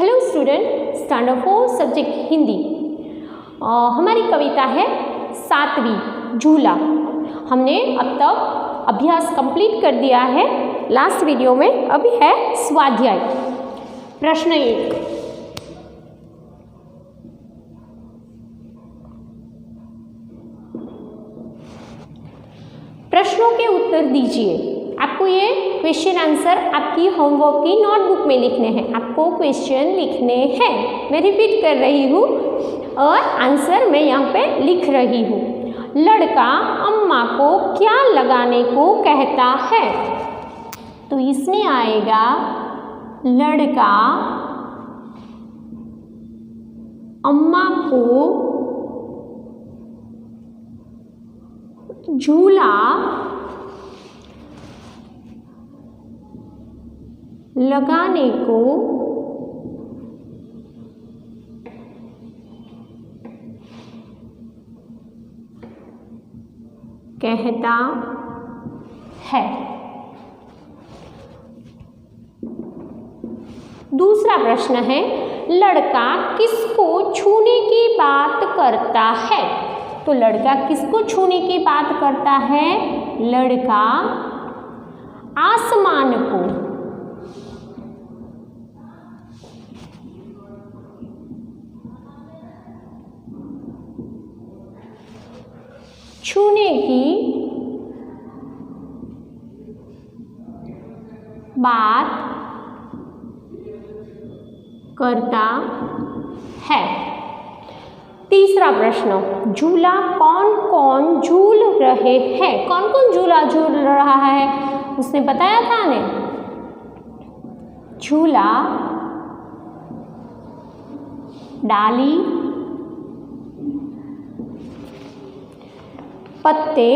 Hello student, standard 4 subject Hindi. हमारी कविता है 7वीं झूला। हमने अब तक अभ्यास कंप्लीट कर दिया है लास्ट वीडियो में। अभी है स्वाध्याय। प्रश्न 1, प्रश्नों के उत्तर दीजिए। आपको ये क्वेश्चन आंसर आपकी होमवर्क की नोटबुक में लिखने हैं। आपको क्वेश्चन लिखने हैं। मैं रिपीट कर रही हूँ और आंसर मैं यहाँ पे लिख रही हूँ। लड़का अम्मा को क्या लगाने को कहता है? तो इसमें आएगा लड़का अम्मा को झूला लगाने को कहता है। दूसरा प्रश्न है, लड़का किसको छूने की बात करता है? तो लड़का किसको छूने की बात करता है? लड़का आसमान को छूने की बात करता है। तीसरा प्रश्न, झूला कौन कौन झूल रहे हैं? कौन कौन झूला झूल रहा है? उसने बताया था ने। झूला डाली, पत्ते,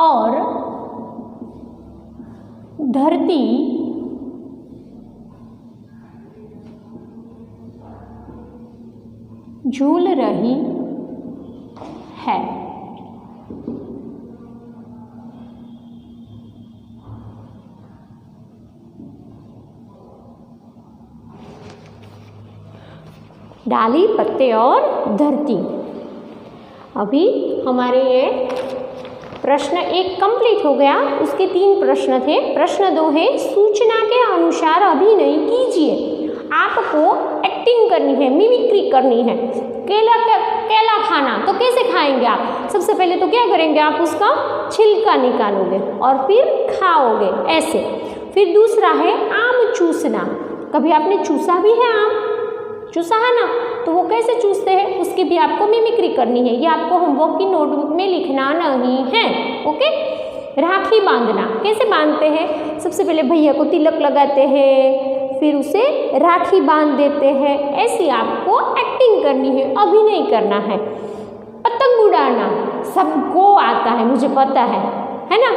और धरती झूल रही है। डाली, पत्ते और धरती। अभी हमारे ये प्रश्न 1 कंप्लीट हो गया। उसके 3 प्रश्न थे। प्रश्न 2 है, सूचना के अनुसार अभिनय कीजिए। आपको एक्टिंग करनी है, मिमिक्री करनी है। केला खाना, तो कैसे खाएंगे आप? सबसे पहले तो क्या करेंगे आप? उसका छिलका निकालोगे और फिर खाओगे ऐसे। फिर दूसरा है आम चूसना। कभी आपने चूसा भी है आम? चूसा है ना? तो वो कैसे चूसते हैं उसकी भी आपको मिमिक्री करनी है। ये आपको होमवर्क की नोटबुक में लिखना नहीं है। ओके। राखी बांधना, कैसे बांधते हैं? सबसे पहले भैया को तिलक लगाते हैं, फिर उसे राखी बांध देते हैं। ऐसी आपको एक्टिंग करनी है, अभिनय करना है। पतंग उड़ाना सबको आता है, मुझे पता है ना?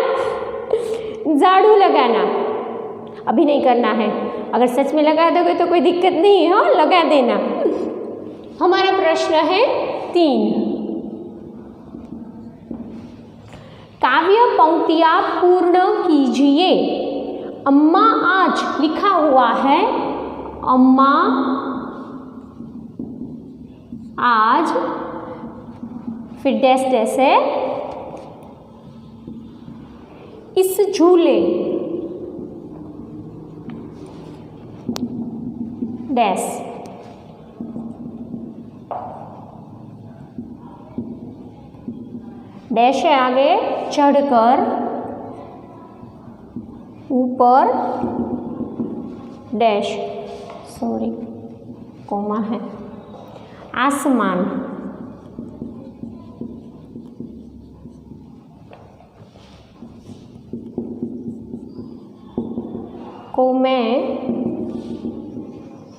झाड़ू लगाना अभिनय करना है। अगर सच में लगा दोगे तो कोई दिक्कत नहीं है, लगा देना। हमारा प्रश्न है 3, काव्य पंक्तियां पूर्ण कीजिए। अम्मा आज लिखा हुआ है, अम्मा आज, फिर डैश डैश है, इस झूले, डैश, डैश है आगे, चढ़कर, ऊपर, डैश, सॉरी कोमा है, आसमान, को मैं,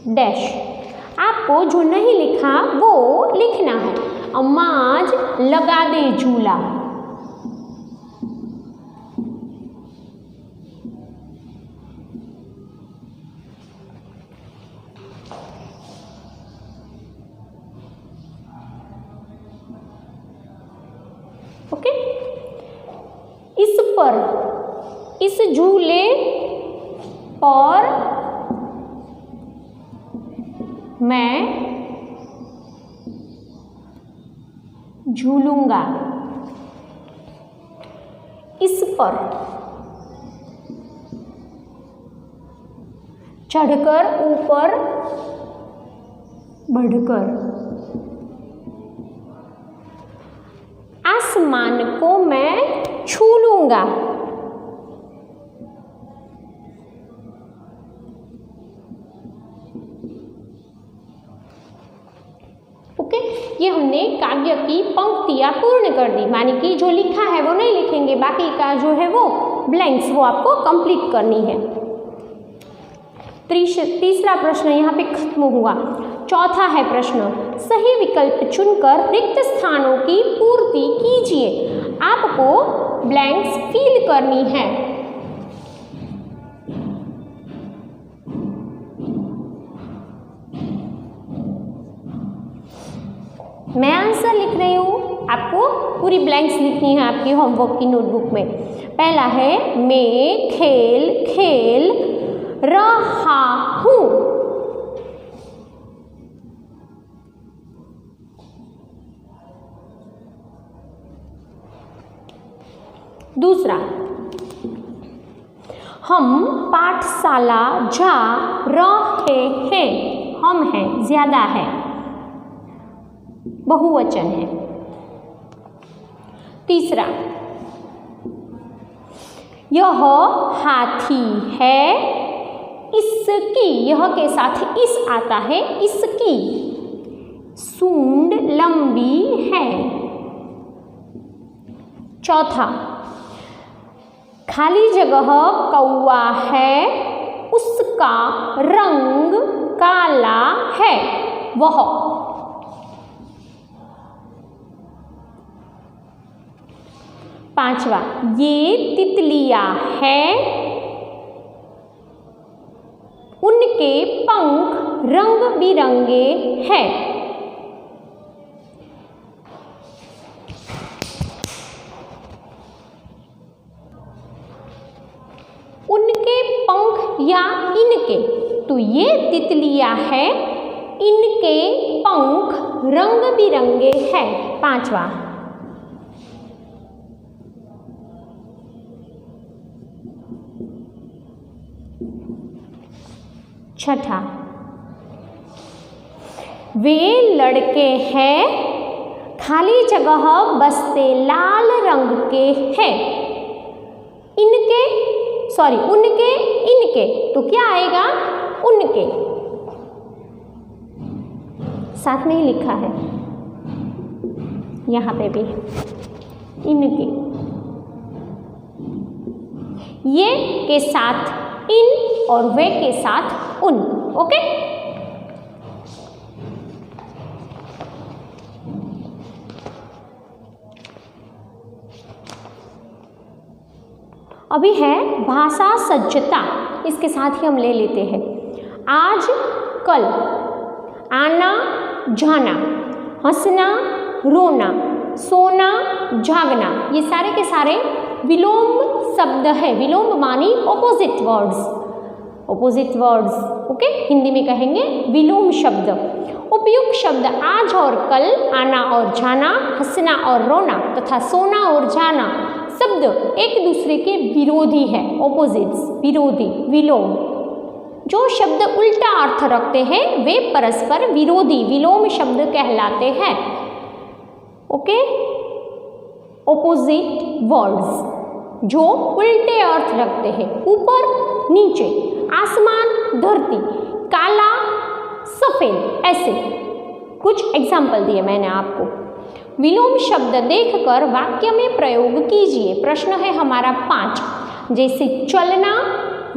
डैश। आपको जो नहीं लिखा वो लिखना है। अम्मा आज लगा दे झूला, पर, इस झूले पर मैं झूलूंगा। इस पर, चढ़कर, ऊपर, बढ़कर। आसमान को मैं छू लूंगा। ओके, ये हमने काव्य की पंक्तियां पूर्ण कर दी, मानी कि जो लिखा है वो नहीं लिखेंगे, बाकी का जो है वो ब्लैंक्स वो आपको कंप्लीट करनी है। तीसरा प्रश्न यहाँ पे खत्म हुआ। चौथा है प्रश्न, सही विकल्प चुनकर रिक्त स्थानों की पूर्ति कीजिए। आपको ब्लैंक्स फिल करनी है। मैं आंसर लिख रही हूँ, आपको पूरी ब्लैंक्स लिखनी है आपकी होमवर्क की नोटबुक में। पहला है मैं खेल खेल रहा हूँ। दूसरा, हम पाठशाला जा रहे हैं। हम हैं, ज्यादा है, बहुवचन है। तीसरा, यह हाथी है इसकी, यह के साथ इस आता है, इसकी सूंड लंबी है। चौथा, खाली जगह कौवा है, उसका रंग काला है। वह। पांचवा, ये तितलियां हैं, उनके पंख रंग बिरंगे हैं। उनके पंख या इनके, तो ये तितलियां हैं, इनके पंख रंग बिरंगे हैं। पांचवा। छठा, वे लड़के हैं, खाली जगह बस्ते लाल रंग के हैं। इनके, सॉरी उनके, इनके, तो क्या आएगा? उनके। साथ में ही लिखा है यहाँ पे भी, इनके। ये के साथ इन और वे के साथ उन। ओके, अभी है भाषा सज्जता, इसके साथ ही हम ले लेते हैं। आज कल, आना जाना, हंसना रोना, सोना जागना, ये सारे के सारे विलोम शब्द है। विलोम मानी opposite words, opposite words. Okay, Hindi में कहेंगे विलोम शब्द। उपयुक्त शब्द आज और कल, आना और जाना, हंसना और रोना तथा सोना और जाना शब्द एक दूसरे के विरोधी है, ऑपोजिट्स, विरोधी, विलोम। जो शब्द उल्टा अर्थ रखते हैं वे परस्पर विरोधी विलोम शब्द कहलाते हैं। ओके, ऑपोजिट वर्ड्स जो उल्टे अर्थ रखते हैं, ऊपर नीचे, आसमान धरती, काला सफेद, ऐसे कुछ एग्जाम्पल दिए मैंने आपको। विलोम शब्द देखकर वाक्य में प्रयोग कीजिए। प्रश्न है हमारा 5, जैसे चलना,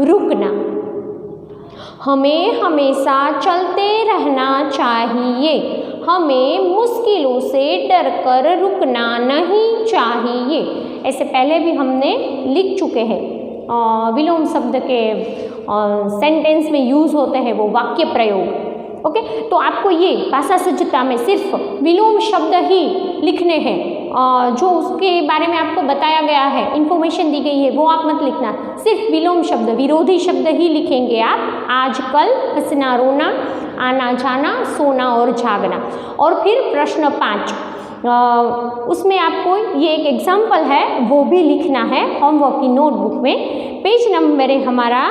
रुकना। हमें हमेशा चलते रहना चाहिए। हमें मुश्किलों से डरकर रुकना नहीं चाहिए। ऐसे पहले भी हमने लिख चुके हैं। विलोम शब्द के सेंटेंस में यूज होते हैं वो वाक्य प्रयोग। ओके, तो आपको ये भाषा सज्जता में सिर्फ विलोम शब्द ही लिखने हैं, जो उसके बारे में आपको बताया गया है, इन्फॉर्मेशन दी गई है, वो आप मत लिखना, सिर्फ विलोम शब्द, विरोधी शब्द ही लिखेंगे आप। आज कल, हंसना रोना, आना जाना, सोना और जागना। और फिर प्रश्न 5, उसमें आपको ये एक एग्जाम्पल है, वो भी लिखना है होमवर्क की नोटबुक में। पेज नंबर है हमारा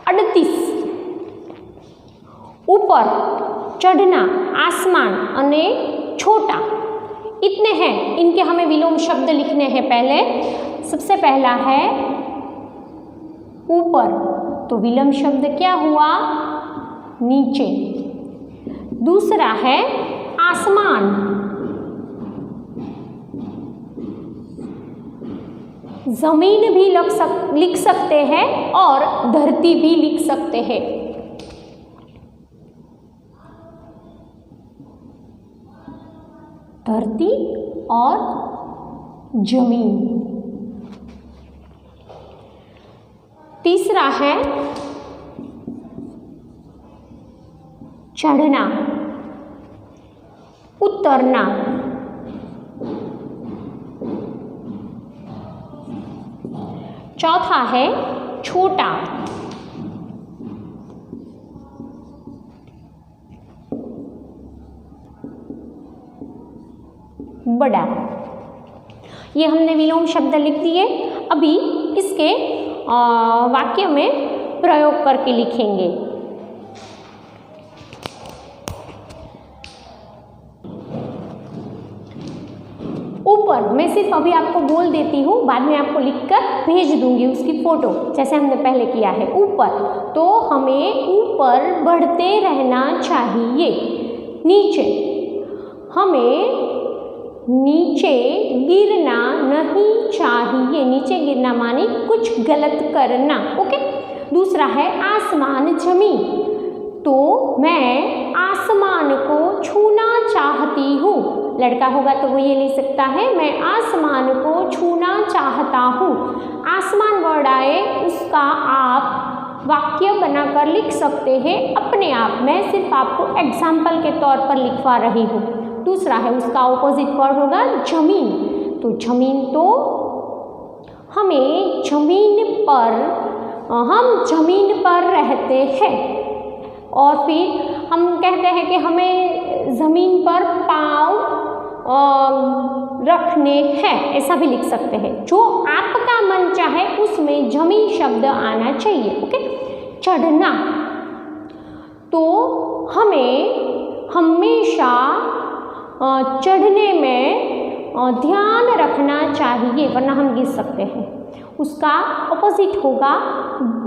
38। ऊपर, चढ़ना, आसमान अने छोटा, इतने हैं, इनके हमें विलोम शब्द लिखने हैं। पहले सबसे पहला है ऊपर, तो विलोम शब्द क्या हुआ? नीचे। दूसरा है आसमान, जमीन भी लिख सकते हैं और धरती भी लिख सकते हैं। धरती और जमीन। तीसरा है चढ़ना, उतरना। चौथा है छोटा, बड़ा। ये हमने विलोम शब्द लिख दिए। अभी इसके वाक्य में प्रयोग करके लिखेंगे। ऊपर, मैं सिर्फ अभी आपको बोल देती हूँ, बाद में आपको लिखकर भेज दूंगी उसकी फ़ोटो, जैसे हमने पहले किया है। ऊपर, तो हमें ऊपर बढ़ते रहना चाहिए। नीचे, हमें नीचे गिरना नहीं चाहिए। नीचे गिरना माने कुछ गलत करना। ओके। दूसरा है आसमान, जमीन, तो मैं आसमान को छूना चाहती हूँ। लड़का होगा तो वो ये लिख सकता है, मैं आसमान को छूना चाहता हूँ। आसमान वर्ड आए, उसका आप वाक्य बनाकर लिख सकते हैं अपने आप। मैं सिर्फ आपको एग्जाम्पल के तौर पर लिखवा रही हूँ। दूसरा है उसका ऑपोजिट वर्ड होगा जमीन, तो जमीन, तो हमें जमीन पर, हम जमीन पर रहते हैं। और फिर हम कहते हैं कि हमें ज़मीन पर पाँव रखने हैं, ऐसा भी लिख सकते हैं। जो आपका मन चाहे उसमें जमीन शब्द आना चाहिए। ओके। चढ़ना, तो हमें हमेशा चढ़ने में ध्यान रखना चाहिए, वरना हम गिर सकते हैं। उसका ऑपोजिट होगा,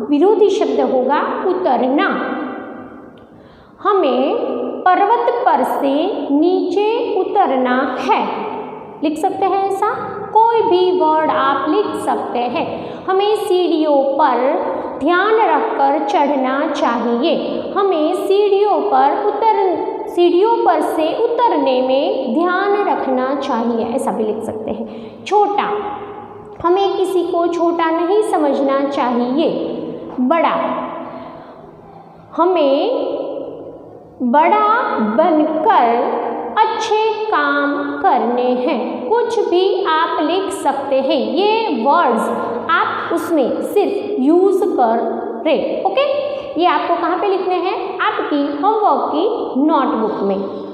विरोधी शब्द होगा उतरना। हमें पर्वत पर से नीचे उतरना है, लिख सकते हैं ऐसा। कोई भी वर्ड आप लिख सकते हैं। हमें सीढ़ियों पर ध्यान रखकर चढ़ना चाहिए। हमें सीढ़ियों पर से उतरने में ध्यान रखना चाहिए, ऐसा भी लिख सकते हैं। छोटा, हमें किसी को छोटा नहीं समझना चाहिए। बड़ा, हमें बड़ा बनकर अच्छे काम करने हैं। कुछ भी आप लिख सकते हैं। ये वर्ड्स आप उसमें सिर्फ यूज़ कर रहे। ओके। ये आपको कहाँ पे लिखने हैं? आपकी होमवर्क की नोटबुक में।